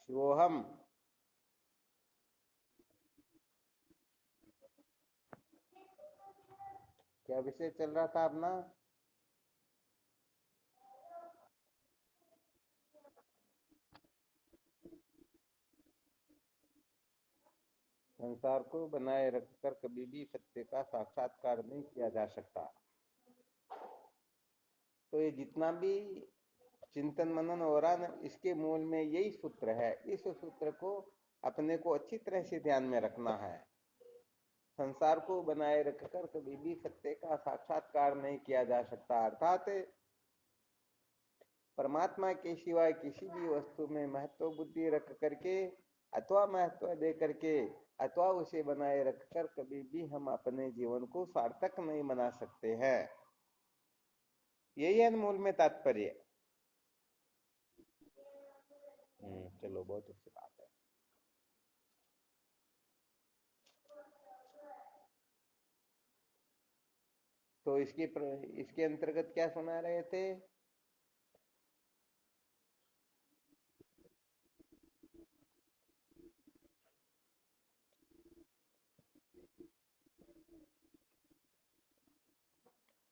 शिवोहम। क्या विषय चल रहा था अपना? संसार को बनाए रखकर कभी भी सत्य का साक्षात्कार नहीं किया जा सकता। तो ये जितना भी चिंतन मनन हो रहा ना, इसके मूल में यही सूत्र है। इस सूत्र को अपने को अच्छी तरह से ध्यान में रखना है। संसार को बनाए रखकर कभी भी सत्य का साक्षात्कार नहीं किया जा सकता, अर्थात परमात्मा के सिवाय किसी भी वस्तु में महत्व बुद्धि रख करके अथवा महत्व दे करके अथवा उसे बनाए रखकर कभी भी हम अपने जीवन को सार्थक नहीं बना सकते हैं। यही है मूल में तात्पर्य। चलो, बहुत अच्छी बात है। तो इसके अंतर्गत क्या सुना रहे थे?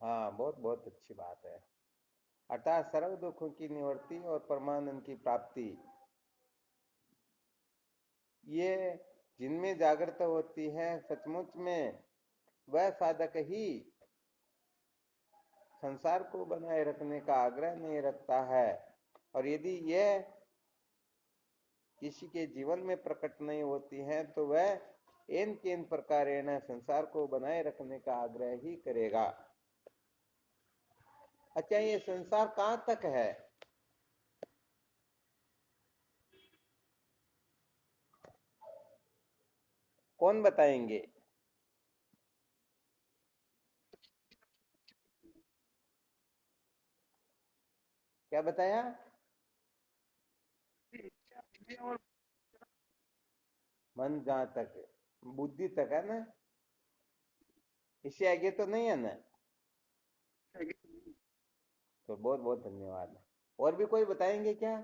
हाँ, बहुत बहुत अच्छी बात है। अर्थात सर्व दुखों की निवृत्ति और परमानंद की प्राप्ति, ये जिनमें जागृत होती है सचमुच में, वह साधक ही संसार को बनाए रखने का आग्रह नहीं रखता है। और यदि यह किसी के जीवन में प्रकट नहीं होती है तो वह एन केन प्रकारेण संसार को बनाए रखने का आग्रह ही करेगा। अच्छा, ये संसार कहां तक है? कौन बताएंगे? क्या बताया? मन जहां तक है, बुद्धि तक है ना? इससे आगे तो नहीं है ना? तो बहुत बहुत धन्यवाद। और भी कोई बताएंगे क्या?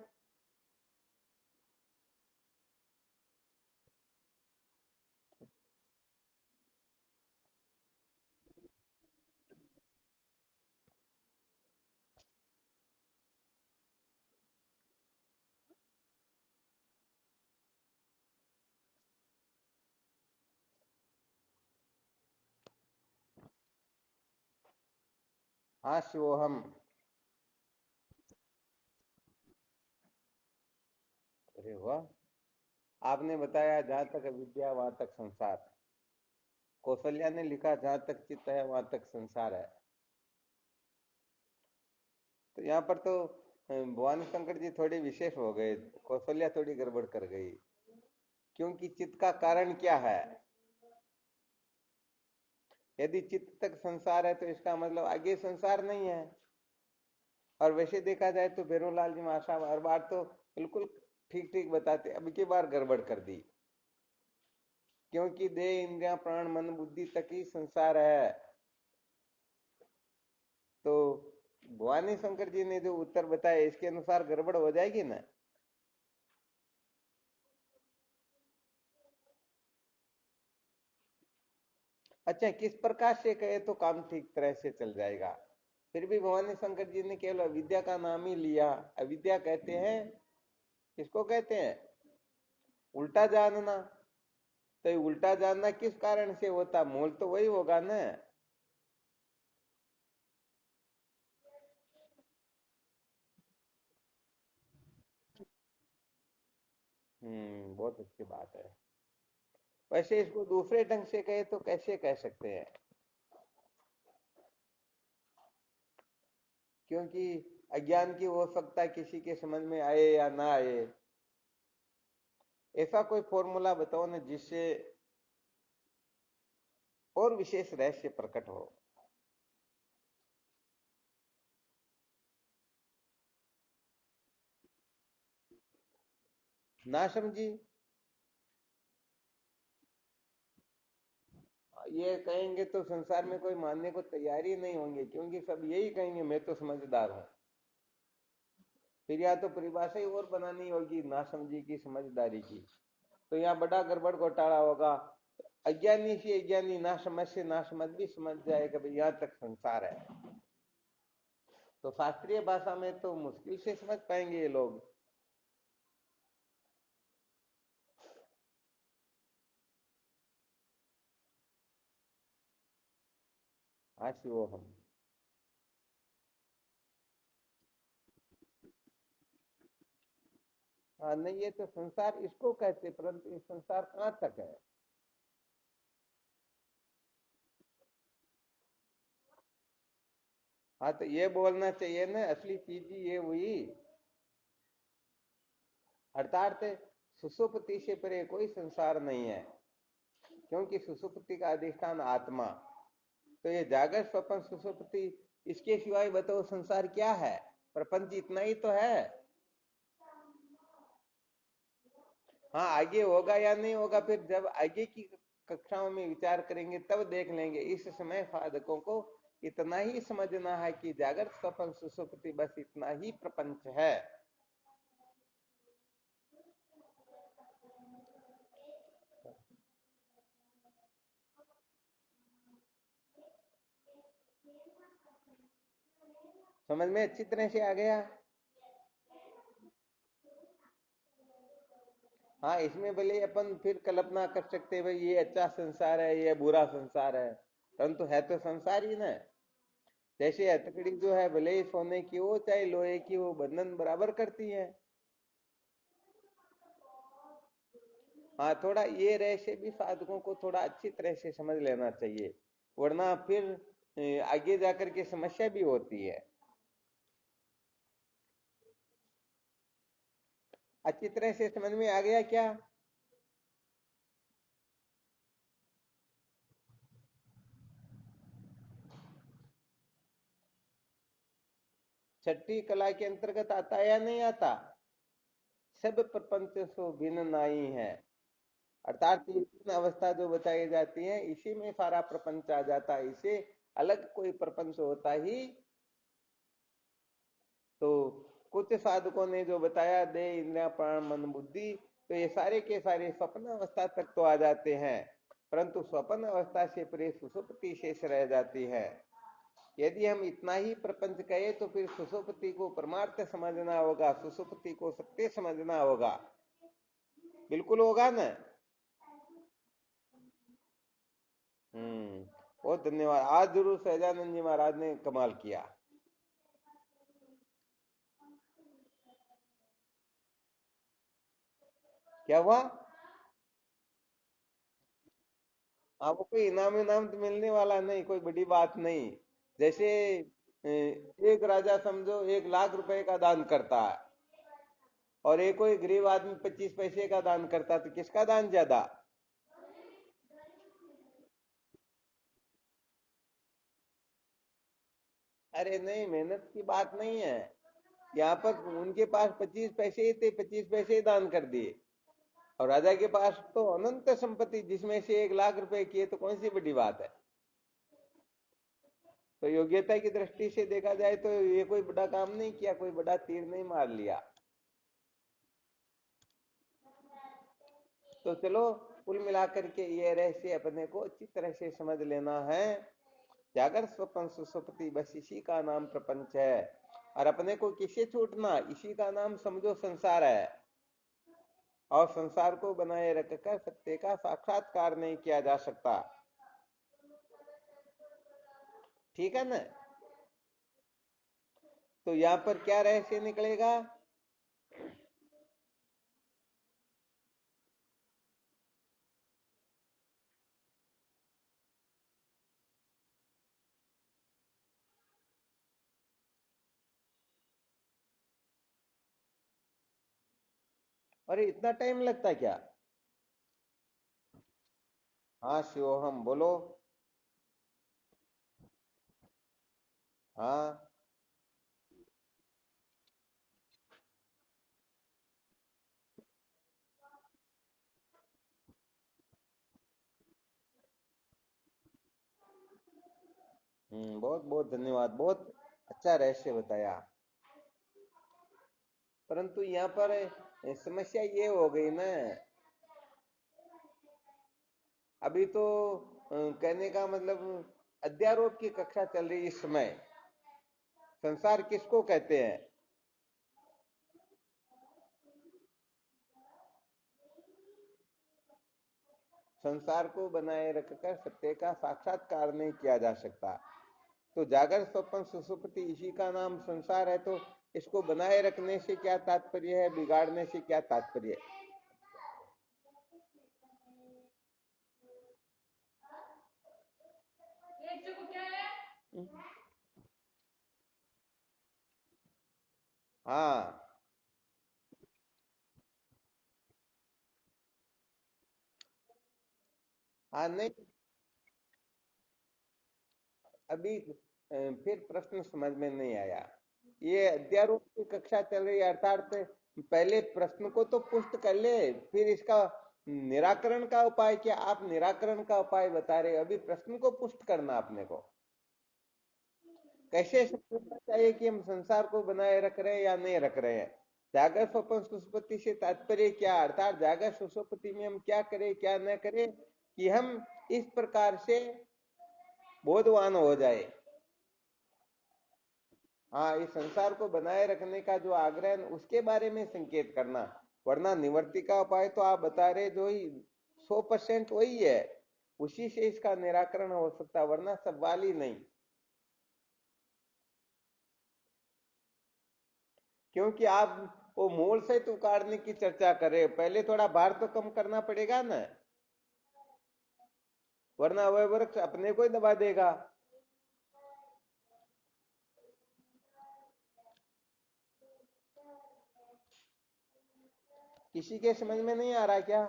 हाँ, शिवोहम। अरे वाह! आपने बताया जहां तक विद्या वहां तक संसार। कौशल्या ने लिखा जहां तक चित्त है वहां तक संसार है। तो यहाँ पर तो भवानी शंकर जी थोड़े विशेष हो गए, कौशल्या थोड़ी गड़बड़ कर गई। क्योंकि चित्त का कारण क्या है? यदि चित्त तक संसार है तो इसका मतलब आगे संसार नहीं है। और वैसे देखा जाए तो भैरवलाल जी महाशय हर बार तो बिल्कुल ठीक ठीक बताते, अब की बार गड़बड़ कर दी। क्योंकि देह इंद्रिया प्राण मन बुद्धि तक ही संसार है। तो भवानी शंकर जी ने जो उत्तर बताया इसके अनुसार गड़बड़ हो जाएगी ना? अच्छा, किस प्रकार से कहे तो काम ठीक तरह से चल जाएगा। फिर भी भवानी शंकर जी ने केवल अविद्या का नाम ही लिया। अविद्या कहते हैं, किसको कहते हैं? उल्टा जानना। तो ये उल्टा जानना किस कारण से होता? मूल तो वही होगा ना। बहुत अच्छी बात है। वैसे इसको दूसरे ढंग से कहे तो कैसे कह सकते हैं? क्योंकि अज्ञान की हो सकता है किसी के समझ में आए या ना आए। ऐसा कोई फॉर्मूला बताओ ना जिससे और विशेष रहस्य प्रकट हो। ना समझी? ये कहेंगे तो संसार में कोई मानने को तैयार ही नहीं होंगे, क्योंकि सब यही कहेंगे मैं तो समझदार हूं। फिर या तो परिभाषा ही और बनानी होगी नासमझी की समझदारी की, तो यहाँ बड़ा गड़बड़ घोटाला होगा। अज्ञानी से अज्ञानी ना समझ से ना समझ भी समझ जाए कि भाई यहाँ तक संसार है। तो शास्त्रीय भाषा में तो मुश्किल से समझ पाएंगे ये लोग। हाँ शिवो हम। हाँ नहीं, ये तो संसार इसको कहते, परंतु ये संसार कहाँ तक है। हाँ तो ये बोलना चाहिए ना, असली चीज ही ये हुई। अर्थात सुसुप्ति से परे कोई संसार नहीं है, क्योंकि सुसुप्ति का अधिष्ठान आत्मा। तो ये जागृत स्वप्न सुसुप्ति, इसके सिवाय बताओ संसार क्या है। प्रपंच इतना ही तो है। हाँ आगे होगा या नहीं होगा, फिर जब आगे की कक्षाओं में विचार करेंगे तब देख लेंगे। इस समय साधकों को इतना ही समझना है कि जागृत स्वप्न सुसुप्ति बस इतना ही प्रपंच है। समझ में अच्छी तरह से आ गया। हाँ इसमें भले अपन फिर कल्पना कर सकते हैं भाई ये अच्छा संसार है ये बुरा संसार है, परंतु है तो संसार ही ना। जैसे हथकड़ी जो है भले ही सोने की हो चाहे लोहे की हो, बंधन बराबर करती है। हाँ थोड़ा ये रहस्य भी साधकों को थोड़ा अच्छी तरह से समझ लेना चाहिए, वरना फिर आगे जाकर के समस्या भी होती है। अच्छी तरह से समझ में आ गया क्या। छठी कला के अंतर्गत आता है या नहीं आता। सब प्रपंच सो भिन्न नाई है। अर्थात ये तीन अवस्था जो बताई जाती है इसी में सारा प्रपंच आ जाता है, इसे अलग कोई प्रपंच होता ही। तो कुछ साधकों ने जो बताया दे इंद्रिया प्राण मन बुद्धि, तो ये सारे के सारे स्वप्न अवस्था तक तो आ जाते हैं, परंतु स्वप्न अवस्था से परे सुसुप्ति शेष रह जाती है। यदि हम इतना ही प्रपंच कहे तो फिर सुसुप्ति को परमार्थ समझना होगा, सुसुप्ति को सत्य समझना होगा। बिल्कुल होगा ना। बहुत धन्यवाद, आज जरूर सहजानंद जी महाराज ने कमाल किया। क्या हुआ। आपको कोई इनाम इनाम तो मिलने वाला नहीं, कोई बड़ी बात नहीं। जैसे एक राजा समझो 1 लाख रुपए का दान करता है, और एक कोई गरीब आदमी 25 पैसे का दान करता, तो किसका दान ज्यादा। अरे नहीं, मेहनत की बात नहीं है। यहाँ पर उनके पास 25 पैसे ही थे, 25 पैसे ही दान कर दिए। और राजा के पास तो अनंत संपत्ति, जिसमें से 1 लाख रुपए किए, तो कौन सी बड़ी बात है। तो योग्यता की दृष्टि से देखा जाए तो ये कोई बड़ा काम नहीं किया, कोई बड़ा तीर नहीं मार लिया। तो चलो, कुल मिलाकर के ये रहस्य अपने को अच्छी तरह से समझ लेना है। जागर स्वप्न सुसुप्ति बस इसी का नाम प्रपंच है। और अपने को किससे छूटना, इसी का नाम समझो संसार है। और संसार को बनाए रखकर सत्य का साक्षात्कार नहीं किया जा सकता। ठीक है ना। तो यहाँ पर क्या रहस्य निकलेगा। अरे इतना टाइम लगता है क्या। हाँ शिवोहम बोलो। हाँ। बहुत बहुत धन्यवाद, बहुत अच्छा रहस्य बताया। परंतु यहाँ पर समस्या ये हो गई ना, अभी तो कहने का मतलब अध्यारोप की कक्षा चल रही इस समय। संसार किसको कहते हैं? संसार को बनाए रखकर सत्य का साक्षात्कार नहीं किया जा सकता। तो जागर स्वप्न सुसुप्ति इसी का नाम संसार है। तो इसको बनाए रखने से क्या तात्पर्य है, बिगाड़ने से क्या तात्पर्य है? हाँ हाँ, नहीं, अभी फिर प्रश्न समझ में नहीं आया। ये अध्यारोप की कक्षा चल रही है, अर्थात पहले प्रश्न को तो पुष्ट कर ले, फिर इसका निराकरण का उपाय क्या? आप निराकरण का उपाय बता रहे, अभी प्रश्न को पुष्ट करना आपने को। कैसे समझना चाहिए कि हम संसार को बनाए रख रहे हैं या नहीं रख रहे हैं? जागर स्वप्न सुषुप्ति से तात्पर्य क्या, अर्थात जागर सुषुप्ति में हम क्या करें क्या न करें कि हम इस प्रकार से बोधवान हो जाए। हाँ, इस संसार को बनाए रखने का जो आग्रह है उसके बारे में संकेत करना। वरना निवृत्ति का उपाय तो आप बता रहे जो ही 100% वही है, उसी से इसका निराकरण हो सकता, वरना सवाल ही नहीं। क्योंकि आप वो मूल से तो उखाड़ने की चर्चा कर रहे हो, पहले थोड़ा भार तो कम करना पड़ेगा ना, वरना वह वृक्ष अपने को ही दबा देगा। किसी के समझ में नहीं आ रहा क्या?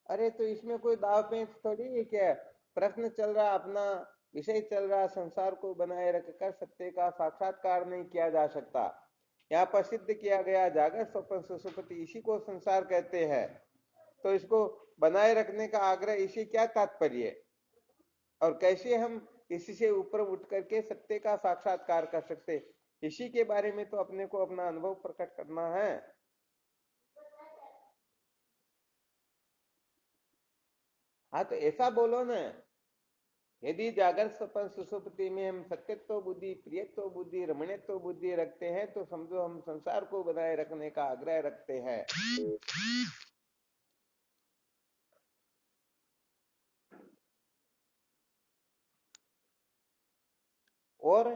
अरे तो इसमें कोई दाव पेच थोड़ी है क्या? प्रश्न चल रहा अपना, विषय चल रहा, संसार को बनाए रखकर सत्य का साक्षात्कार नहीं किया जा सकता। यहाँ पर सिद्ध किया गया जागृत स्वप्न सुषुप्ति इसी को संसार कहते हैं। तो इसको बनाए रखने का आग्रह, इसी क्या तात्पर्य है? और कैसे हम इसी से ऊपर उठ करके सत्य का साक्षात्कार कर सकते, इसी के बारे में तो अपने को अपना अनुभव प्रकट करना है। हाँ तो ऐसा बोलो ना, यदि जागृत स्वप्न सुषुप्ति में हम सत्यत्व बुद्धि, प्रियत्व बुद्धि, रमणीयत्व बुद्धि रखते हैं तो समझो हम संसार को बनाए रखने का आग्रह रखते हैं। और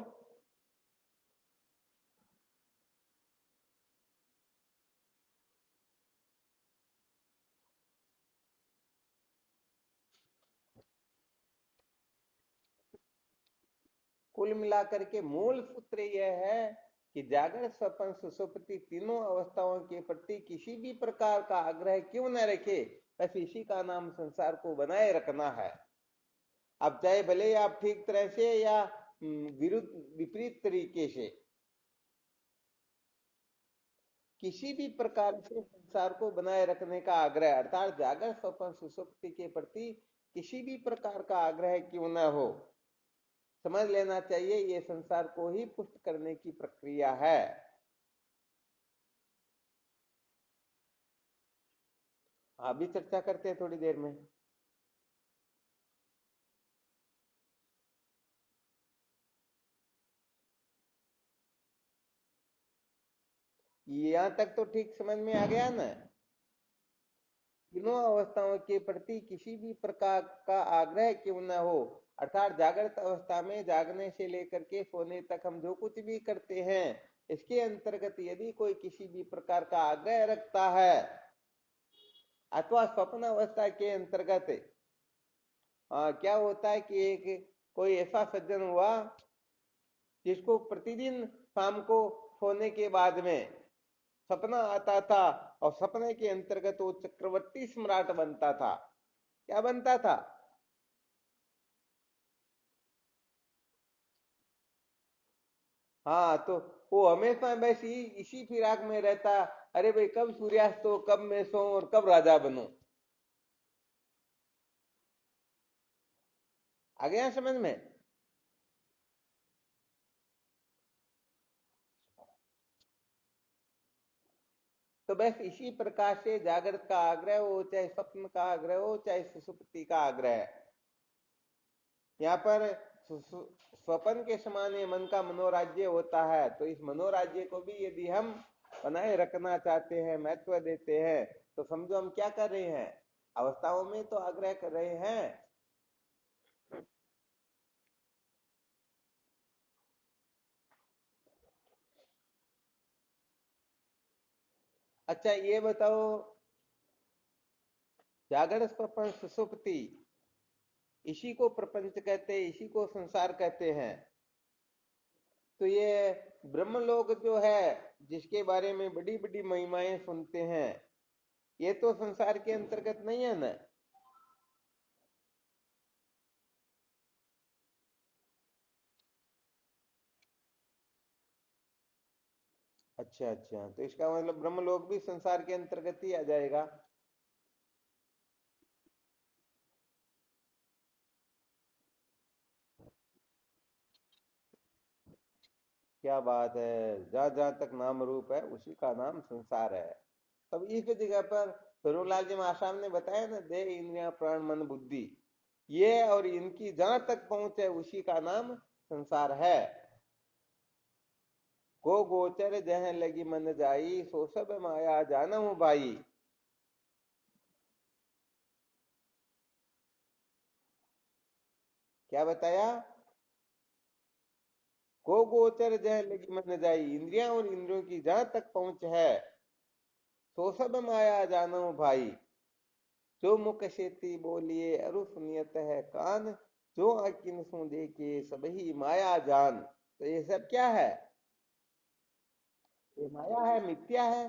कुल मिलाकर के मूल सूत्र यह है कि जागृत स्वप्न सुषुप्ति तीनों अवस्थाओं के प्रति किसी भी प्रकार का आग्रह क्यों न रखे, बस इसी का नाम संसार को बनाए रखना है। अब चाहे भले आप ठीक तरह से या विरुद्ध विपरीत तरीके से, किसी भी प्रकार से संसार को बनाए रखने का आग्रह, अर्थात जागृत स्वप्न सुषुप्ति के प्रति किसी भी प्रकार का आग्रह क्यों न हो, समझ लेना चाहिए ये संसार को ही पुष्ट करने की प्रक्रिया है। अभी चर्चा करते हैं थोड़ी देर में। यहां तक तो ठीक समझ में आ गया ना? तीनों अवस्थाओं के प्रति किसी भी प्रकार का आग्रह क्यों न हो, अर्थात जागृत अवस्था में जागने से लेकर के सोने तक हम जो कुछ भी करते हैं, इसके अंतर्गत यदि कोई किसी भी प्रकार का आग्रह रखता है, अथवा स्वप्न अवस्था के अंतर्गत क्या होता है कि एक कोई ऐसा सज्जन हुआ जिसको प्रतिदिन शाम को सोने के बाद में सपना आता था, और सपने के अंतर्गत वो चक्रवर्ती सम्राट बनता था। क्या बनता था? हाँ, तो वो हमेशा बस इसी फिराक में रहता, अरे भाई कब सूर्यास्त हो, कब मैं सोऊं और कब राजा बनूं। आ गया समझ में? तो बस इसी प्रकार से जागृत का आग्रह हो, चाहे स्वप्न का आग्रह हो, चाहे सुषुप्ति का आग्रह, यहाँ पर स्वप्न के समान ये मन का मनोराज्य होता है। तो इस मनोराज्य को भी यदि हम बनाए रखना चाहते हैं, महत्व देते हैं, तो समझो हम क्या कर रहे हैं, अवस्थाओं में तो आग्रह कर रहे हैं। अच्छा ये बताओ, जागृत स्वप्न सुषुप्ति, इसी को प्रपंच कहते हैं, इसी को संसार कहते हैं। तो ये ब्रह्मलोक जो है, जिसके बारे में बड़ी बड़ी महिमाएं सुनते हैं, ये तो संसार के अंतर्गत नहीं है ना। अच्छा अच्छा, तो इसका मतलब ब्रह्मलोक भी संसार के अंतर्गत ही आ जाएगा। क्या बात है, जहां जहां तक नाम रूप है उसी का नाम संसार है। तब इस जगह पर फिरोलाल जी महाराज ने बताया ना, देह इंद्रिया प्राण मन बुद्धि, ये और इनकी जहां तक पहुंच है उसी का नाम संसार है। को गोचर जह लगी मन जाई, सो सब माया जानहु भाई। क्या बताया? को गोचर जह लगी मन जाई, इंद्रियां और इंद्रियों की जहां तक पहुंच है, सो सब माया जानो भाई। जो मुख सेती बोलिए अरु सुनियत है कान, जो आकिन सु देखे सबही माया जान। तो ये सब क्या है? ये माया है, मिथ्या है,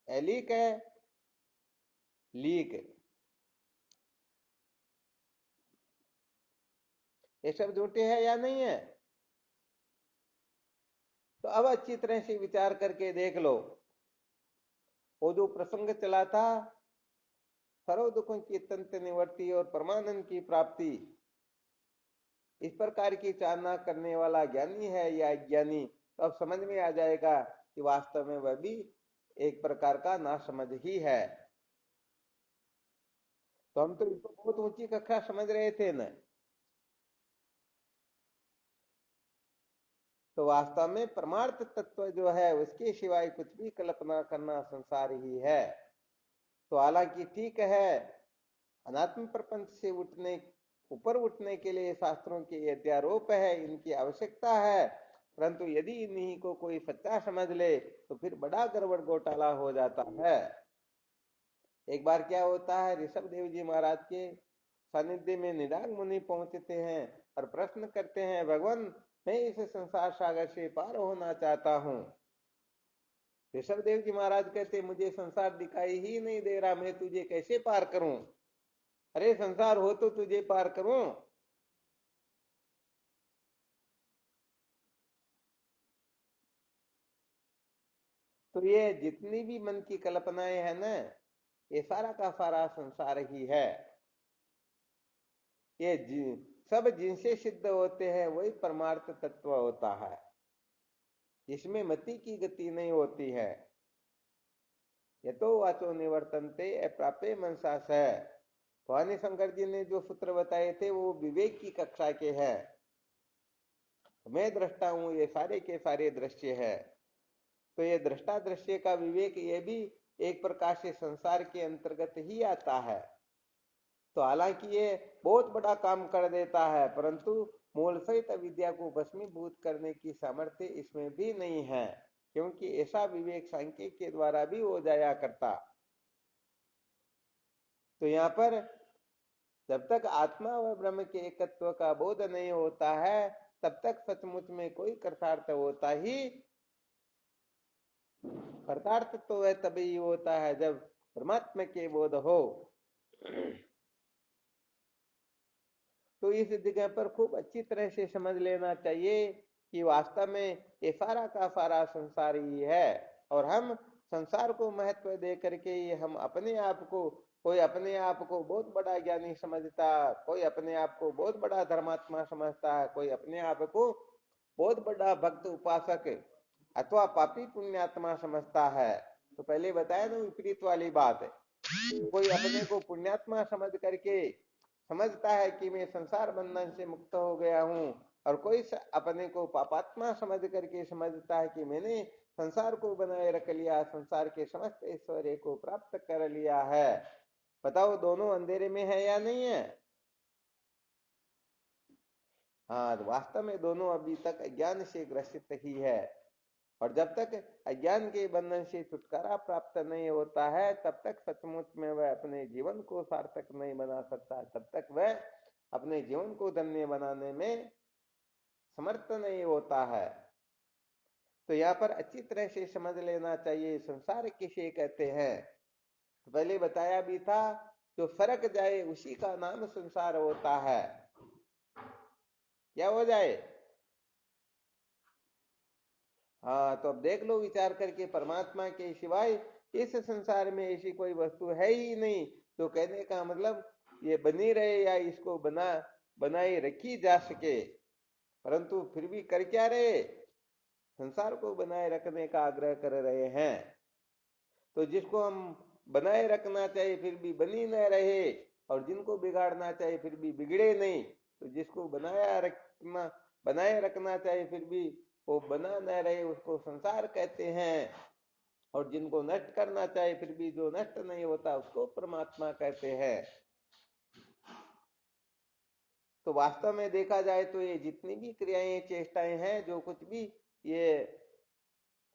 एलीक है, लीक। ये सब झूठे है या नहीं है? तो अब अच्छी तरह से विचार करके देख लो, वो जो प्रसंग चला था, सर्व दुखों की तंत निवर्ती और परमानंद की प्राप्ति, इस प्रकार की चालना करने वाला ज्ञानी है या अज्ञानी, तो अब समझ में आ जाएगा कि वास्तव में वह भी एक प्रकार का नासमझ ही है। तो हम तो इसको बहुत ऊंची कक्षा समझ रहे थे ना। तो वास्तव में परमार्थ तत्व जो है, उसके सिवाय कुछ भी कल्पना करना संसार ही है। तो हालांकि ठीक है, अनात्म प्रपंच से उठने, ऊपर उठने के लिए शास्त्रों के अध्यारोप है, इनकी आवश्यकता है, परंतु यदि इन्हीं को कोई सच्चा समझ ले तो फिर बड़ा गड़बड़ घोटाला हो जाता है। एक बार क्या होता है, ऋषभ देव जी महाराज के सानिध्य में निदान मुनि पहुंचते हैं और प्रश्न करते हैं, भगवान मैं इस संसार सागर से पार होना चाहता हूँ। ऋषभ देव जी महाराज कहते, मुझे संसार दिखाई ही नहीं दे रहा, मैं तुझे कैसे पार करूं? अरे संसार हो तो तुझे पार करूं। तो ये जितनी भी मन की कल्पनाएं है ना, ये सारा का सारा संसार ही है। ये सब जिनसे सिद्ध होते हैं वही परमार्थ तत्व होता है, इसमें मति की गति नहीं होती है। ये तो वाचो निवर्तनते अप्राप्य मनसा से, भवानी शंकर जी ने जो सूत्र बताए थे वो विवेक की कक्षा के हैं। मैं दृष्टा हूं, ये सारे के सारे दृश्य है। तो ये दृष्टा दृश्य का विवेक, ये भी एक प्रकार से संसार के अंतर्गत ही आता है। तो हालांकि ये बहुत बड़ा काम कर देता है, परंतु मूल सहित विद्या को भस्मीभूत करने की सामर्थ्य इसमें भी नहीं है, क्योंकि ऐसा विवेक सांख्य के द्वारा भी हो जाया करता। तो यहाँ पर जब तक आत्मा व ब्रह्म के एकत्व का बोध नहीं होता है, तब तक सचमुच में कोई कृतार्थ होता ही, कृतार्थ तो वह तभी होता है जब परमात्मा के बोध हो। तो इस जगह पर खूब अच्छी तरह से समझ लेना चाहिए कि वास्तव में ये सारा का सारा संसार ही है, और हम संसार को महत्व दे करके ये हम अपने आप को कोई अपने आप को बहुत बड़ा ज्ञानी समझता, कोई अपने आप को बहुत बड़ा धर्मात्मा समझता है, कोई अपने आप को बहुत बड़ा भक्त उपासक अथवा पापी पुण्यात्मा समझता है। तो पहले बताया ना विपरीत वाली बात है। कोई अपने को पुण्यात्मा समझ करके समझता है कि मैं संसार बंधन से मुक्त हो गया हूं, और कोई अपने को पापात्मा समझ करके समझता है कि मैंने संसार को बनाए रख लिया, संसार के समस्त ऐश्वर्य को प्राप्त कर लिया है। बताओ दोनों अंधेरे में है या नहीं है? हाँ, तो वास्तव में दोनों अभी तक अज्ञान से ग्रसित ही है। और जब तक अज्ञान के बंधन से छुटकारा प्राप्त नहीं होता है, तब तक सचमुच में वह अपने जीवन को सार्थक नहीं बना सकता, तब तक वह अपने जीवन को धन्य बनाने में समर्थ नहीं होता है। तो यहाँ पर अच्छी तरह से समझ लेना चाहिए संसार किसे कहते हैं। तो पहले बताया भी था, जो सरक जाए उसी का नाम संसार होता है। क्या हो जाए? हाँ, तो अब देख लो विचार करके, परमात्मा के सिवाय इस संसार में ऐसी कोई वस्तु है ही नहीं। तो कहने का मतलब ये बनी रहे या इसको बनाए रखी जा सके, परंतु फिर भी कर क्या रहे? संसार को बनाए रखने का आग्रह कर रहे हैं। तो जिसको हम बनाए रखना चाहिए फिर भी बनी न रहे, और जिनको बिगाड़ना चाहिए फिर भी बिगड़े नहीं, तो जिसको बनाए रखना चाहिए फिर भी वो बना न रहे, उसको संसार कहते हैं। और जिनको नष्ट करना चाहिए फिर भी जो नष्ट नहीं होता उसको परमात्मा कहते हैं। तो वास्तव में देखा जाए तो ये जितनी भी क्रियाएं चेष्टाएं हैं, जो कुछ भी ये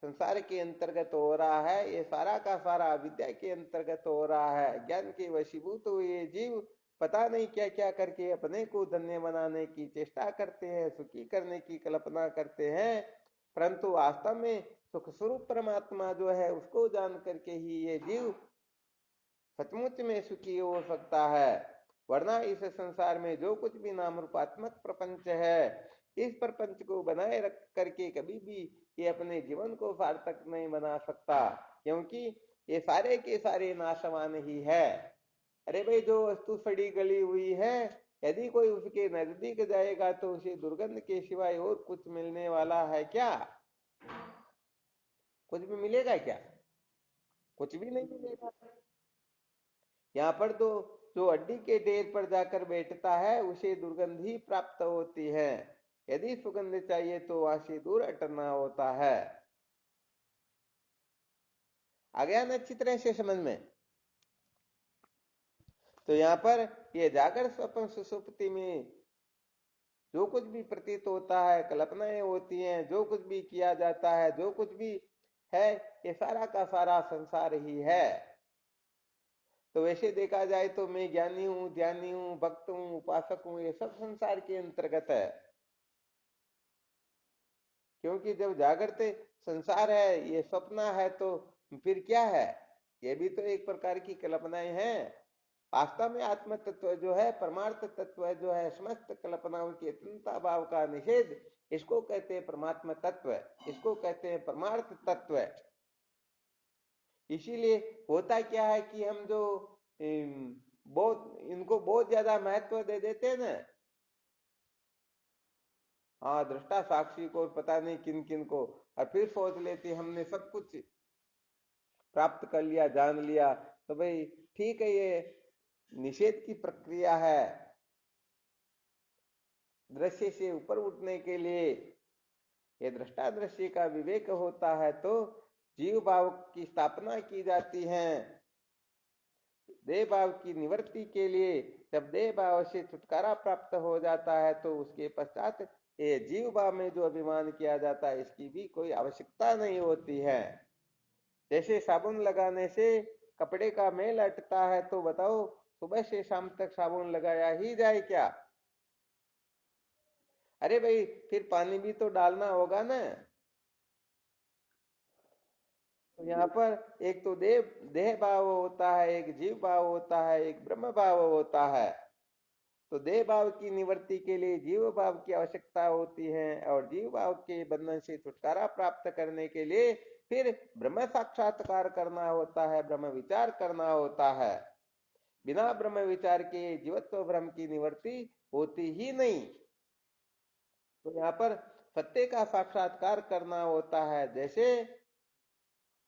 संसार के अंतर्गत हो रहा है, ये सारा का सारा विद्या के अंतर्गत हो रहा है। ज्ञान के वशीभूत हुए जीव पता नहीं क्या क्या करके अपने को धन्य बनाने की चेष्टा करते हैं, सुखी करने की कल्पना करते हैं, परंतु वास्तव में सुख स्वरूप परमात्मा जो है उसको जान करके ही ये जीव सचमुच में सुखी हो सकता है। वरना इस संसार में जो कुछ भी नाम रूपात्मक प्रपंच है, इस प्रपंच को बनाए रख करके कभी भी ये अपने जीवन को सार्थक नहीं बना सकता, क्योंकि ये सारे के सारे नाशवान ही है। अरे भाई, जो वस्तु सड़ी गली हुई है, यदि कोई उसके नजदीक जाएगा तो उसे दुर्गंध के सिवाय और कुछ मिलने वाला है क्या? कुछ भी मिलेगा क्या? कुछ भी नहीं मिलेगा। यहाँ पर तो जो हड्डी के ढेर पर जाकर बैठता है उसे दुर्गंध ही प्राप्त होती है। यदि सुगंध चाहिए तो वहां से दूर हटना होता है। आ गया ना अच्छी तरह से समझ में? तो यहाँ पर ये जागर स्वप्न सुसुप्ति में जो कुछ भी प्रतीत होता है, कल्पनाएं होती हैं, जो कुछ भी किया जाता है, जो कुछ भी है, ये सारा का सारा संसार ही है। तो वैसे देखा जाए तो मैं ज्ञानी हूँ, ध्यानी हूँ, भक्त हूँ, उपासक हूँ, ये सब संसार के अंतर्गत है। क्योंकि जब जागृत संसार है, ये स्वप्न है, तो फिर क्या है? ये भी तो एक प्रकार की कल्पनाएं हैं। वास्तव में आत्म तत्व जो है, परमार्थ तत्व जो है, समस्त कल्पनाओं की अत्यंता भाव का निषेध, इसको कहते हैं परमात्मा तत्व, इसको कहते हैं परमार्थ तत्व। इसीलिए होता क्या है कि हम जो बहुत इनको बहुत ज्यादा महत्व दे देते हैं ना, हाँ, दृष्टा साक्षी को पता नहीं किन किन को, और फिर सोच लेते हमने सब कुछ प्राप्त कर लिया, जान लिया। तो भाई ठीक है, ये निषेध की प्रक्रिया है। दृश्य से ऊपर उठने के लिए ये दृष्टा दृश्य का विवेक होता है, तो जीव भाव की स्थापना की जाती है। देह भाव की निवृत्ति के लिए जब देह भाव से छुटकारा प्राप्त हो जाता है, तो उसके पश्चात ये जीव भाव में जो अभिमान किया जाता है, इसकी भी कोई आवश्यकता नहीं होती है। जैसे साबुन लगाने से कपड़े का मैल हटता है, तो बताओ सुबह से शाम तक साबुन लगाया ही जाए क्या? अरे भाई, फिर पानी भी तो डालना होगा ना। तो यहाँ पर एक तो देह देह भाव होता है, एक जीव भाव होता है, एक ब्रह्म भाव होता है। तो देह भाव की निवृत्ति के लिए जीव भाव की आवश्यकता होती है, और जीव भाव के बंधन से छुटकारा प्राप्त करने के लिए फिर ब्रह्म साक्षात्कार करना होता है, ब्रह्म विचार करना होता है। बिना ब्रह्म विचार के जीवत्व भ्रम की निवृत्ति होती ही नहीं। तो यहाँ पर सत्य का साक्षात्कार करना होता है। जैसे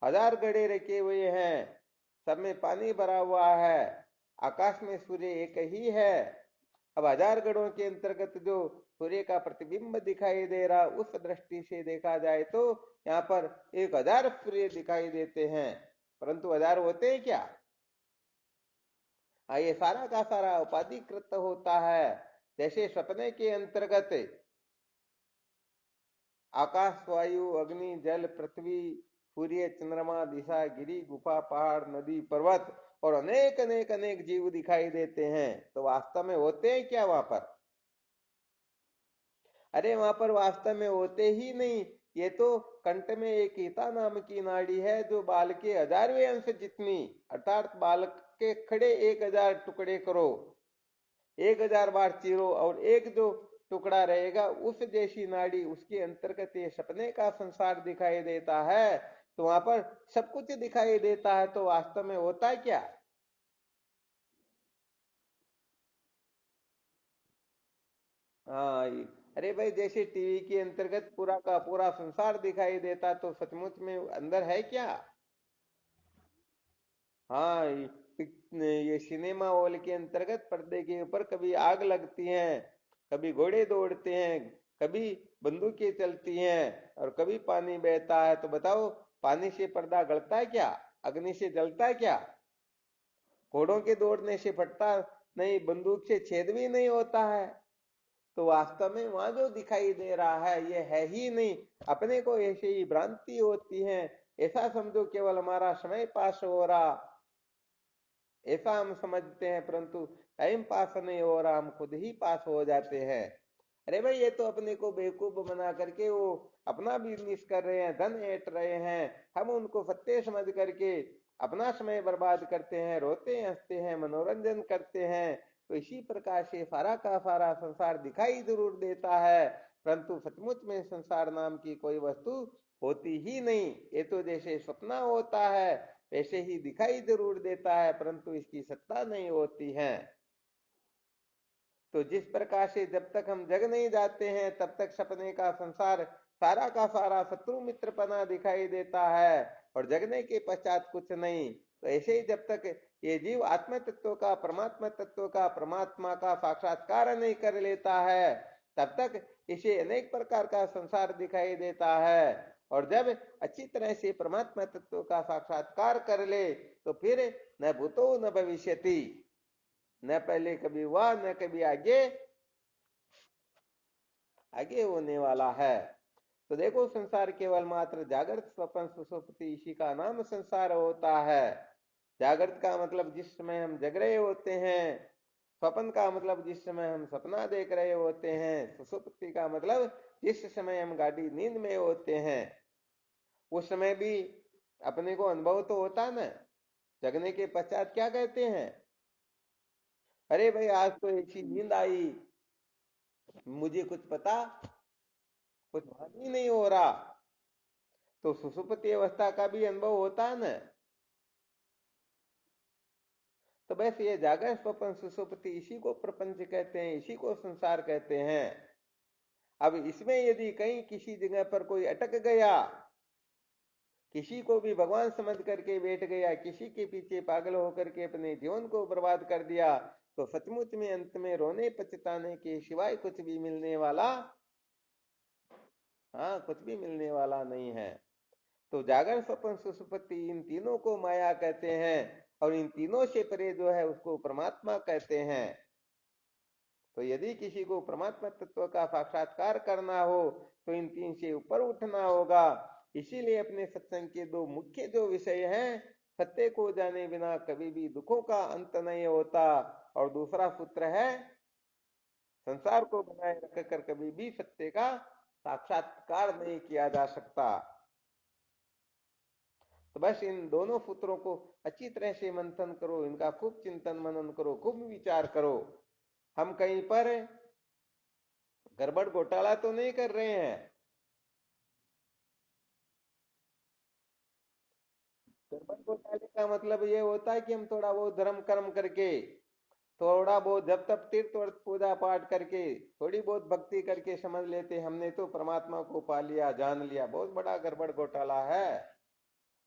1000 घड़े रखे हुए हैं, सब में पानी भरा हुआ है, आकाश में सूर्य एक ही है। अब 1000 घड़ों के अंतर्गत जो सूर्य का प्रतिबिंब दिखाई दे रहा, उस दृष्टि से देखा जाए तो यहाँ पर 1000 सूर्य दिखाई देते हैं, परंतु 1000 होते हैं क्या? ये सारा का सारा उपाधिकृत होता है। जैसे सपने के अंतर्गत आकाश, वायु, अग्नि, जल, पृथ्वी, सूर्य, चंद्रमा, दिशा, गिरी, गुफा, पहाड़, नदी, पर्वत और अनेक अनेक अनेक जीव दिखाई देते हैं, तो वास्तव में होते हैं क्या वहां पर? अरे वहां पर वास्तव में होते ही नहीं। ये तो कंठ में एक ईता नाम की नाड़ी है, जो बाल के 1000वें अंश जितनी, अर्थात बाल के खड़े 1000 टुकड़े करो, 1000 बार चीरो, और एक जो टुकड़ा रहेगा उस जैसी नाड़ी, उसके अंतर्गत ये सपने का संसार दिखाई देता है। तो वहां पर सब कुछ दिखाई देता है, तो वास्तव में होता है क्या? हाँ अरे भाई, जैसे टीवी के अंतर्गत पूरा का पूरा संसार दिखाई देता, तो सचमुच में अंदर है क्या? हाँ ये सिनेमा हॉल के अंतर्गत पर्दे के ऊपर कभी आग लगती है, कभी घोड़े दौड़ते हैं, कभी बंदूकें चलती हैं, और कभी पानी बहता है। तो बताओ, पानी से पर्दा गलता है क्या? अग्नि से जलता है क्या? घोड़ों के दौड़ने से फटता नहीं, बंदूक से छेद भी नहीं होता है। तो वास्तव में वहां जो दिखाई दे रहा है ये है ही नहीं। अपने को ऐसे ही भ्रांति होती है, ऐसा समझो केवल हमारा समय पास हो रहा, ऐसा हम समझते हैं, परंतु टाइम पास नहीं हो रहा, हम खुद ही पास हो जाते हैं। अरे भाई, ये तो अपने को बेवकूफ बना करके वो अपना बिजनेस कर रहे हैं, धन ऐंठ रहे हैं, हम उनको सत्य समझ करके अपना समय बर्बाद करते हैं, रोते हंसते हैं, मनोरंजन करते हैं। तो इसी प्रकार से सारा का सारा संसार दिखाई जरूर देता है, परंतु सचमुच में संसार नाम की कोई वस्तु होती ही नहीं। ये तो जैसे सपना होता है वैसे ही दिखाई जरूर देता है, परंतु इसकी सत्ता नहीं होती है। तो जिस प्रकार से जब तक हम जग नहीं जाते हैं तब तक सपने का संसार सारा का सारा शत्रु मित्रपना दिखाई देता है, और जगने के पश्चात कुछ नहीं। तो ऐसे ही जब तक ये जीव आत्म तत्व का, परमात्मा तत्व का, परमात्मा का साक्षात्कार नहीं कर लेता है, तब तक इसे अनेक प्रकार का संसार दिखाई देता है। और जब अच्छी तरह से परमात्मा तत्व का साक्षात्कार कर ले, तो फिर न भूतो न भविष्यति, न पहले कभी हुआ न कभी आगे आगे होने वाला है। तो देखो, संसार केवल मात्र जागृत, स्वप्न, सुषुप्ति, इसी का नाम संसार होता है। जागृत का मतलब जिस समय हम जग रहे होते हैं, स्वप्न का मतलब जिस समय हम सपना देख रहे होते हैं, सुषुप्ति का मतलब जिस समय हम गाढ़ी नींद में होते हैं, उस समय भी अपने को अनुभव तो होता ना। जगने के पश्चात क्या कहते हैं? अरे भाई, आज तो ऐसी नींद आई, मुझे कुछ पता, कुछ भान ही नहीं हो रहा। तो सुषुप्ति अवस्था का भी अनुभव होता है ना। तो बस ये जागरण, स्वप्न, सुषुप्ति, इसी को प्रपंच कहते हैं, इसी को संसार कहते हैं। अब इसमें यदि कहीं किसी जगह पर कोई अटक गया, किसी को भी भगवान समझ करके बैठ गया, किसी के पीछे पागल होकर के अपने जीवन को बर्बाद कर दिया, तो सचमुच में अंत में रोने पछताने के सिवाय कुछ भी मिलने वाला, हाँ, कुछ भी मिलने वाला नहीं है। तो जागरण, स्वप्न, सुषुप्ति, इन तीनों को माया कहते हैं, और इन तीनों से परे जो है उसको परमात्मा कहते हैं। तो यदि किसी को परमात्मा तत्व का साक्षात्कार करना हो, तो इन तीन से ऊपर उठना होगा। इसीलिए अपने सत्संग के दो मुख्य जो विषय हैं, सत्य को जाने बिना कभी भी दुखों का अंत नहीं होता, और दूसरा सूत्र है, संसार को बनाए रखकर कभी भी सत्य का साक्षात्कार नहीं किया जा सकता। तो बस इन दोनों सूत्रों को अच्छी तरह से मंथन करो, इनका खूब चिंतन मनन करो, खूब विचार करो। हम कहीं पर गड़बड़ घोटाला तो नहीं कर रहे हैं? गड़बड़ घोटाले का मतलब ये होता है कि हम थोड़ा बहुत धर्म कर्म करके, थोड़ा बहुत जब तक तीर्थ और पूजा पाठ करके, थोड़ी बहुत भक्ति करके समझ लेते हमने तो परमात्मा को पा लिया, जान लिया। बहुत बड़ा गड़बड़ घोटाला है।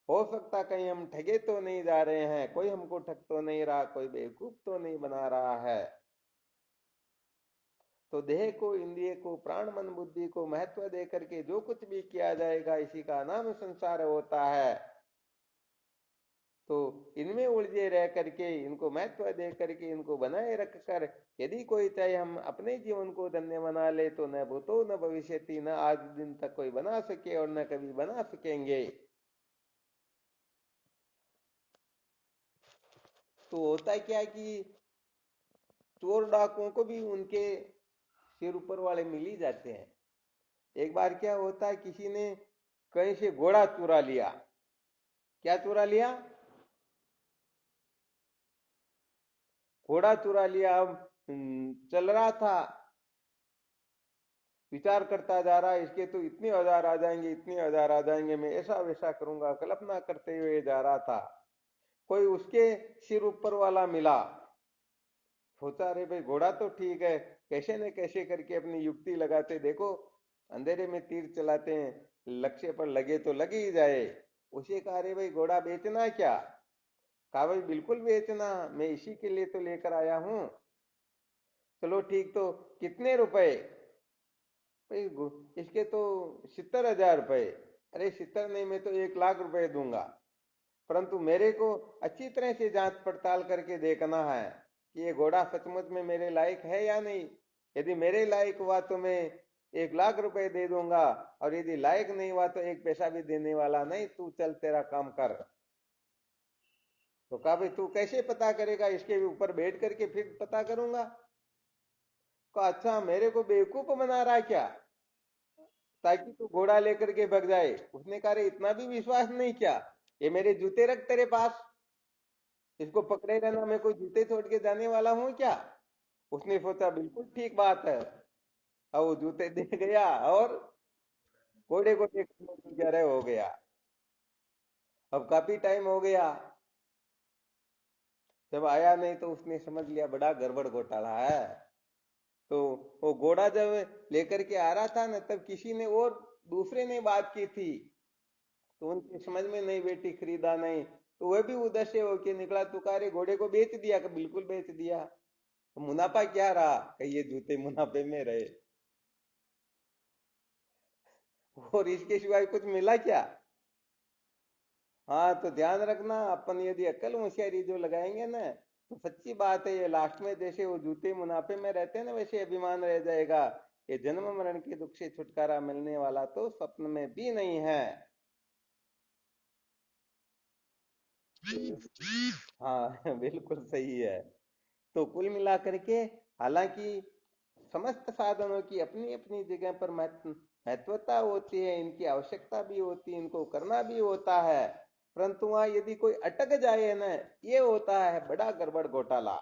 हो सकता कहीं हम ठगे तो नहीं जा रहे हैं, कोई हमको ठग तो नहीं रहा, कोई बेवकूफ तो नहीं बना रहा है। तो देह को, इंद्रिय को, प्राण मन बुद्धि को महत्व दे करके जो कुछ भी किया जाएगा, इसी का नाम संसार होता है। तो इनमें उलझे रह करके, इनको महत्व दे करके, इनको बनाए रख कर यदि कोई चाहे हम अपने जीवन को धन्य बना ले, तो न भूतो न भविष्यति, न आज दिन तक कोई बना सके और न कभी बना सकेंगे। तो होता है क्या कि चोर डाकुओं को भी उनके सिर ऊपर वाले मिल ही जाते हैं। एक बार क्या होता है, किसी ने कहीं से घोड़ा चुरा लिया। क्या चुरा लिया? घोड़ा चुरा लिया। अब चल रहा था, विचार करता जा रहा है, इसके तो इतने हजार आ जाएंगे, इतने हजार आ जाएंगे, मैं ऐसा वैसा करूंगा, कल्पना करते हुए जा रहा था। कोई उसके सिर ऊपर वाला मिला। सोचा अरे भाई घोड़ा तो ठीक है, कैसे न कैसे करके अपनी युक्ति लगाते, देखो अंधेरे में तीर चलाते हैं, लक्ष्य पर लगे तो लग ही जाए। उसे कहा अरे भाई घोड़ा बेचना क्या? कहा भाई बिल्कुल बेचना, मैं इसी के लिए तो लेकर आया हूं। चलो ठीक, तो कितने रुपए? भाई इसके तो 70,000 रुपए। अरे 70 नहीं, मैं तो 1 लाख रुपए दूंगा। परंतु मेरे को अच्छी तरह से जांच पड़ताल करके देखना है कि ये घोड़ा सचमुच में मेरे लायक है या नहीं। यदि मेरे लायक हुआ तो मैं 1 लाख रुपए दे दूंगा, और यदि लायक नहीं हुआ तो एक पैसा भी देने वाला नहीं, तू चल तेरा काम कर। तो कहा भाई तू कैसे पता करेगा? इसके ऊपर बैठ करके फिर पता करूंगा। कहा अच्छा, मेरे को बेवकूफ बना रहा है क्या, ताकि तू घोड़ा लेकर के भग जाए? उसने कहा रे इतना भी विश्वास नहीं क्या? ये मेरे जूते रख तेरे पास, इसको पकड़े रहना, मैं कोई जूते छोड़ के जाने वाला हूं क्या? उसने सोचा बिल्कुल ठीक बात है, और वो जूते दे गया और घोड़े को देखकर हो गया। अब काफी टाइम हो गया, जब आया नहीं तो उसने समझ लिया बड़ा गड़बड़ घोटाला है। तो वो घोड़ा जब लेकर के आ रहा था ना, तब किसी ने और दूसरे ने बात की थी, तो उनकी समझ में नहीं बैठी, खरीदा नहीं। तो वह भी उधर से होके निकला, तुकारे घोड़े को बेच दिया? कि बिल्कुल बेच दिया। तो मुनाफा क्या रहा? कि ये जूते मुनाफे में रहे, और इसके सिवाय कुछ मिला क्या? हाँ, तो ध्यान रखना, अपन यदि अक्ल होशियारी जो लगाएंगे ना, तो सच्ची बात है, ये लास्ट में जैसे वो जूते मुनाफे में रहते हैं ना, वैसे अभिमान रह जाएगा। ये जन्म मरण के दुख से छुटकारा मिलने वाला तो स्वप्न में भी नहीं है। हाँ बिल्कुल सही है। तो कुल मिलाकर के, हालांकि समस्त साधनों की अपनी अपनी जगह पर महत्वता होती है, इनकी आवश्यकता भी होती है, इनको करना भी होता है। परंतु वहां यदि कोई अटक जाए ना, ये होता है बड़ा गड़बड़ घोटाला।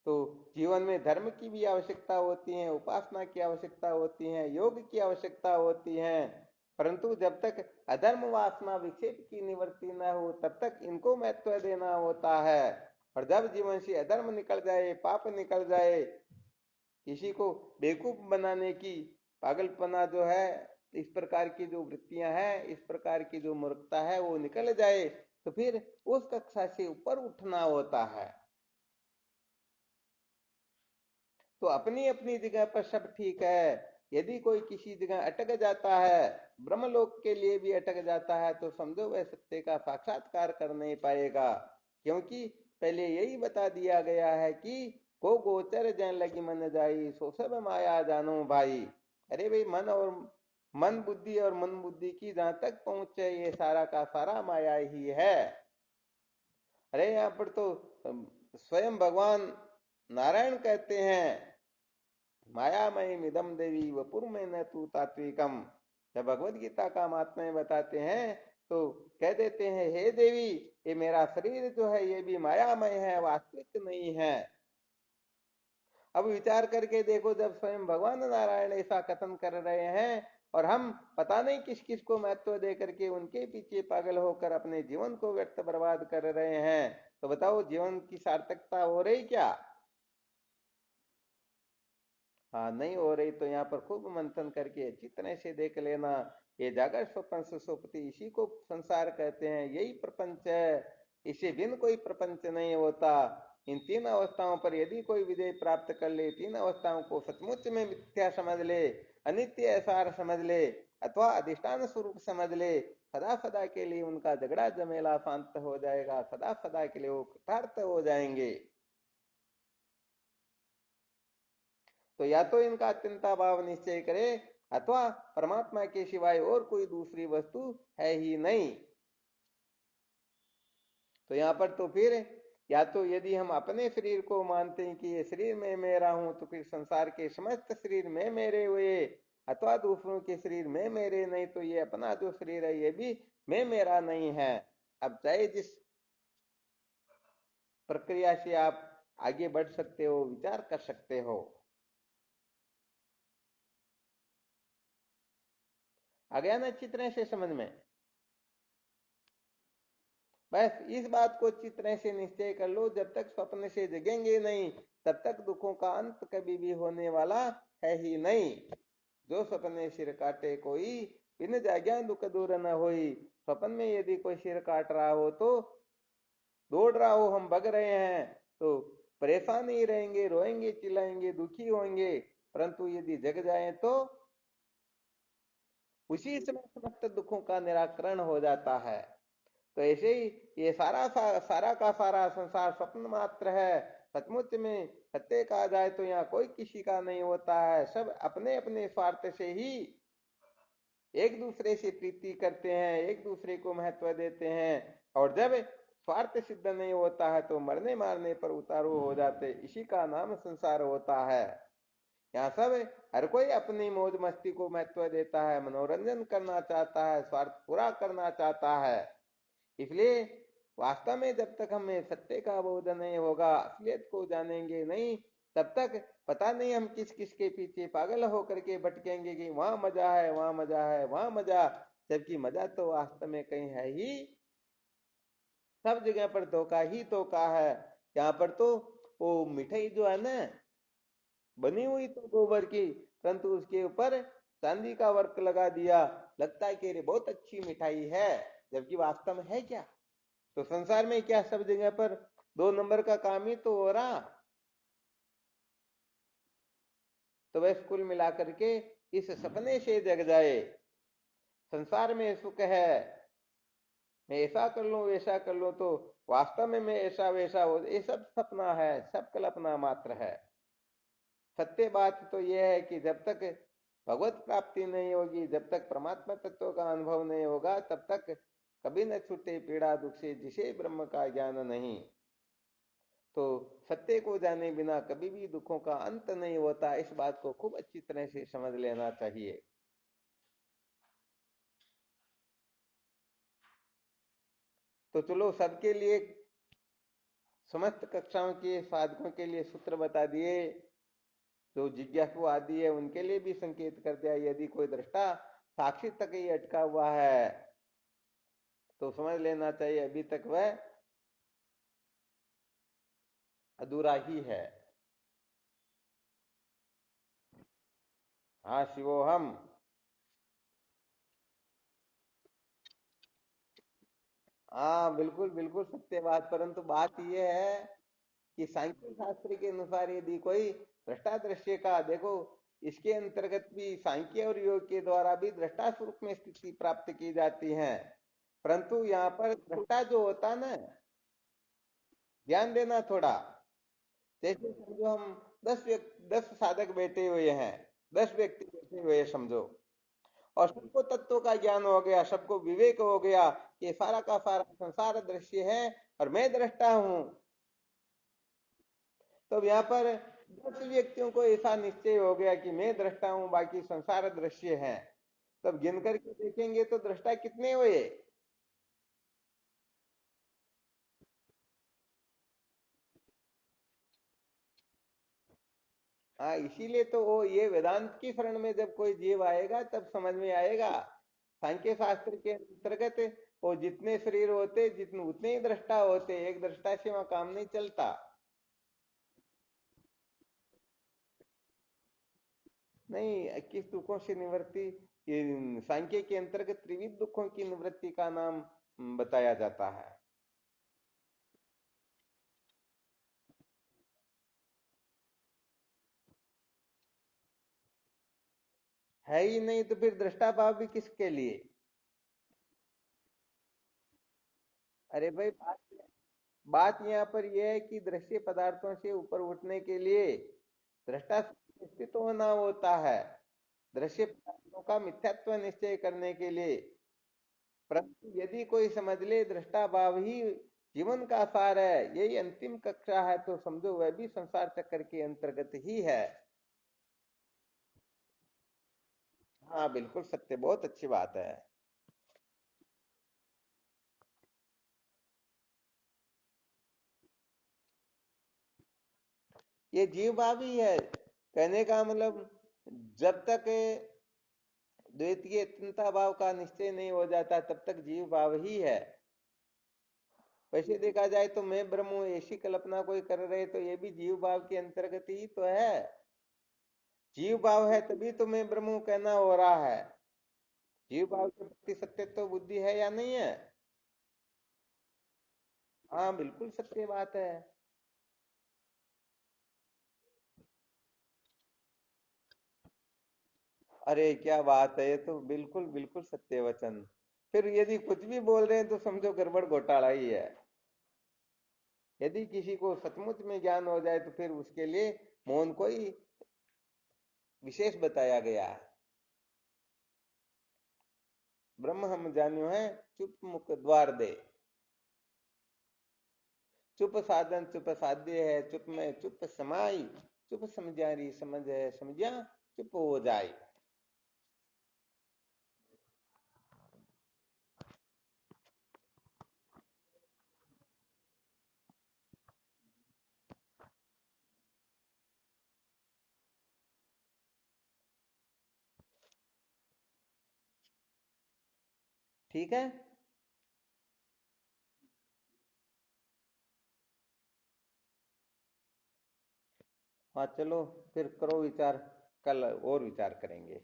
तो जीवन में धर्म की भी आवश्यकता होती है, उपासना की आवश्यकता होती है, योग की आवश्यकता होती है। परंतु जब तक अधर्म वासना विक्षेप की निवृत्ति न हो, तब तक इनको महत्व देना होता है। और जब जीवन से अधर्म निकल जाए, पाप निकल जाए, किसी को बेवकूफ बनाने की पागलपना जो है, इस प्रकार की जो वृत्तियां हैं, इस प्रकार की जो मूर्खता है, वो निकल जाए, तो फिर उस कक्षा से ऊपर उठना होता है। तो अपनी अपनी जगह पर सब ठीक है। यदि कोई किसी जगह अटक जाता है, ब्रह्मलोक के लिए भी अटक जाता है, तो समझो वह सत्य का साक्षात्कार कर नहीं पाएगा। क्योंकि पहले यही बता दिया गया है कि को गोचर जन लगी मन जाई, सो सब माया जानो भाई। अरे भाई, मन बुद्धि और मन बुद्धि की जहां तक पहुंचे, ये सारा का सारा माया ही है। अरे यहाँ पर तो स्वयं भगवान नारायण कहते हैं, मायामय मिदम देवी वपुर में न तू तात्विकम। जब भगवत गीता का महात्म्य बताते हैं, तो कह देते हैं हे देवी, ये मेरा शरीर जो है ये भी मायामय है, वास्तविक नहीं है। अब विचार करके देखो, जब स्वयं भगवान नारायण ऐसा कथन कर रहे हैं और हम पता नहीं किस किस को महत्व दे करके उनके पीछे पागल होकर अपने जीवन को व्यर्थ बर्बाद कर रहे हैं, तो बताओ जीवन की सार्थकता हो रही क्या? हाँ, नहीं हो रही तो यहाँ पर खूब मंथन करके अच्छी तरह से देख लेना। ये जागर स्वप्न सुसुप्ति, इसी को संसार कहते हैं, यही प्रपंच है। इससे भिन्न कोई प्रपंच नहीं होता। इन तीन अवस्थाओं पर यदि कोई विजय प्राप्त कर ले, तीन अवस्थाओं को सचमुच में मिथ्या समझ ले, अनित्य असार समझ ले, अथवा अधिष्ठान स्वरूप समझ ले, सदा सदा के लिए उनका झगड़ा झमेला शांत हो जाएगा, सदा सदा के लिए वो कृतार्थ हो जाएंगे। तो या तो इनका अत्यंता भाव निश्चय करे, अथवा परमात्मा के सिवाय और कोई दूसरी वस्तु है ही नहीं। तो यहाँ पर तो फिर या तो यदि हम अपने शरीर को मानते हैं कि ये शरीर में मेरा हूं, तो फिर संसार के समस्त शरीर में मेरे हुए, अथवा दूसरों के शरीर में मेरे नहीं, तो ये अपना जो शरीर है ये भी मैं मेरा नहीं है। अब चाहे जिस प्रक्रिया से आप आगे बढ़ सकते हो, विचार कर सकते हो। आ गया ना अच्छी तरह से समझ में? बस इस बात को अच्छी तरह से निश्चय कर लो, जब तक स्वप्न से जगेंगे नहीं तब तक दुखों का अंत कभी भी होने वाला है ही नहीं। जो सपने सिर काटे कोई, बिन जाग्या दुख दूर न होई। स्वप्न में यदि कोई सिर काट रहा हो तो दौड़ रहा हो, हम भग रहे हैं, तो परेशान ही रहेंगे, रोएंगे, चिल्लाएंगे, दुखी होंगे। परंतु यदि जग जाए तो उसी समय समस्त दुखों का निराकरण हो जाता है। तो ऐसे ही ये सारा का सारा संसार स्वप्न मात्र है। सचमुच में सत्य कहा जाए तो यहाँ कोई किसी का नहीं होता है, सब अपने अपने स्वार्थ से ही एक दूसरे से प्रीति करते हैं, एक दूसरे को महत्व देते हैं। और जब स्वार्थ सिद्ध नहीं होता है तो मरने मारने पर उतारू हो जाते, इसी का नाम संसार होता है। यहाँ सब हर कोई अपनी मौज मस्ती को महत्व देता है, मनोरंजन करना चाहता है, स्वार्थ पूरा करना चाहता है। इसलिए वास्तव में जब तक हमें सत्य का बोध नहीं होगा, असलियत को जानेंगे नहीं, तब तक पता नहीं हम किस किस के पीछे पागल होकर के भटकेंगे कि वहां मजा है, वहां मजा है, वहां मजा। जबकि मजा तो वास्तव में कहीं है ही, सब जगह पर धोखा ही धोखा है। यहाँ पर तो वो मिठाई जो है ना, बनी हुई तो गोबर की, परंतु उसके ऊपर चांदी का वर्क लगा दिया, लगता है कि अरे बहुत अच्छी मिठाई है, जबकि वास्तव में है क्या? तो संसार में क्या सब जगह पर दो नंबर का काम ही तो हो रहा। तो वह कुल मिलाकर के इस सपने से जग जाए, संसार में सुख है, मैं ऐसा कर लूं वैसा कर लूं तो वास्तव में मैं ऐसा वैसा हो, ये सब सपना है, सब कल्पना मात्र है। सत्य बात तो यह है कि जब तक भगवत प्राप्ति नहीं होगी, जब तक परमात्मा तत्व का अनुभव नहीं होगा, तब तक कभी न छूटे पीड़ा दुख से, जिसे ब्रह्म का ज्ञान नहीं। तो सत्य को जाने बिना कभी भी दुखों का अंत नहीं होता, इस बात को खूब अच्छी तरह से समझ लेना चाहिए। तो चलो सबके लिए, समस्त कक्षाओं के साधकों के लिए सूत्र बता दिए, जो जिज्ञासु आदि है उनके लिए भी संकेत कर दिया। यदि कोई दृष्टा साक्षी तक ही अटका हुआ है तो समझ लेना चाहिए अभी तक वह अधूरा ही है। हाँ शिवोहम। हाँ बिल्कुल बिल्कुल सत्य बात, परंतु बात यह है कि सांख्य शास्त्र के अनुसार यदि कोई दृष्टा दृश्य का देखो, इसके अंतर्गत भी सांख्य और योग के द्वारा भी दृष्टा स्वरूप में स्थिति प्राप्त की जाती है। परंतु यहाँ पर दृष्टा जो होता ना, ध्यान देना थोड़ा। जैसे समझो हम 10 साधक बैठे हुए हैं, 10 व्यक्ति बैठे हुए हैं समझो, और सबको तत्व का ज्ञान हो गया, सबको विवेक हो गया कि सारा का सारा संसार दृश्य है और मैं दृष्टा हूं। तो यहाँ पर 10 व्यक्तियों को ऐसा निश्चय हो गया कि मैं दृष्टा हूं, बाकी संसार दृश्य है। तब गिन करके देखेंगे तो दृष्टा कितने हुए? हाँ, इसीलिए तो वो ये वेदांत की शरण में जब कोई जीव आएगा तब समझ में आएगा। सांख्य शास्त्र के अंतर्गत वो जितने शरीर होते जितने उतने ही दृष्टा होते, एक दृष्टा से वहां काम नहीं चलता। नहीं, 21 दुखों से निवृत्ति, ये सांख्य के अंतर्गत त्रिविध दुखों की निवृत्ति का नाम बताया जाता है। है ही नहीं तो फिर दृष्टा भाव भी किसके लिए? अरे भाई, बात बात यहाँ पर यह है कि दृश्य पदार्थों से ऊपर उठने के लिए दृष्टा से अस्तित्व होना होता है, दृश्य पदार्थों का मिथ्यात्व निश्चय करने के लिए। परंतु यदि कोई समझ ले दृष्टा भाव ही जीवन का सार है, यही अंतिम कक्षा है, तो समझो वह भी संसार चक्र के अंतर्गत ही है। हाँ बिल्कुल सत्य, बहुत अच्छी बात है। ये जीव भाव ही है, कहने का मतलब जब तक द्वैतीय चिंता भाव का निश्चय नहीं हो जाता तब तक जीव भाव ही है। वैसे देखा जाए तो मैं ब्रह्म हूं ऐसी कल्पना कोई कर रहे तो ये भी जीव भाव के अंतर्गत ही तो है। जीव भाव है तभी तो मैं ब्रह्म हूं कहना हो रहा है। जीव भाव के प्रति सत्य तो बुद्धि है या नहीं है? हाँ बिल्कुल सत्य बात है। अरे क्या बात है, ये तो बिल्कुल बिल्कुल सत्य वचन। फिर यदि कुछ भी बोल रहे हैं तो समझो गड़बड़ घोटाला ही है। यदि किसी को सचमुच में ज्ञान हो जाए तो फिर उसके लिए मौन को ही विशेष बताया गया है। ब्रह्म हम जान्यो है, चुप मुख द्वार दे। चुप साधन चुप साध्य है, चुप में चुप समाई। चुप समझारी समझ है, समझा चुप हो जाए। ठीक है। हाँ चलो, फिर करो विचार, कल और विचार करेंगे।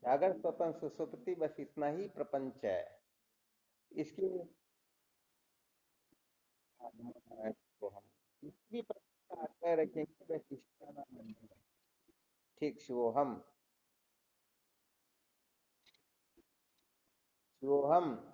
जागर स्वपन सुसुप्ति बस इतना ही प्रपंच है। इसकी को हम इसकी प्रशंसा आगे रखेंगे, बस इसका नाम है। ठीक, शिवोहम। शिवोहम।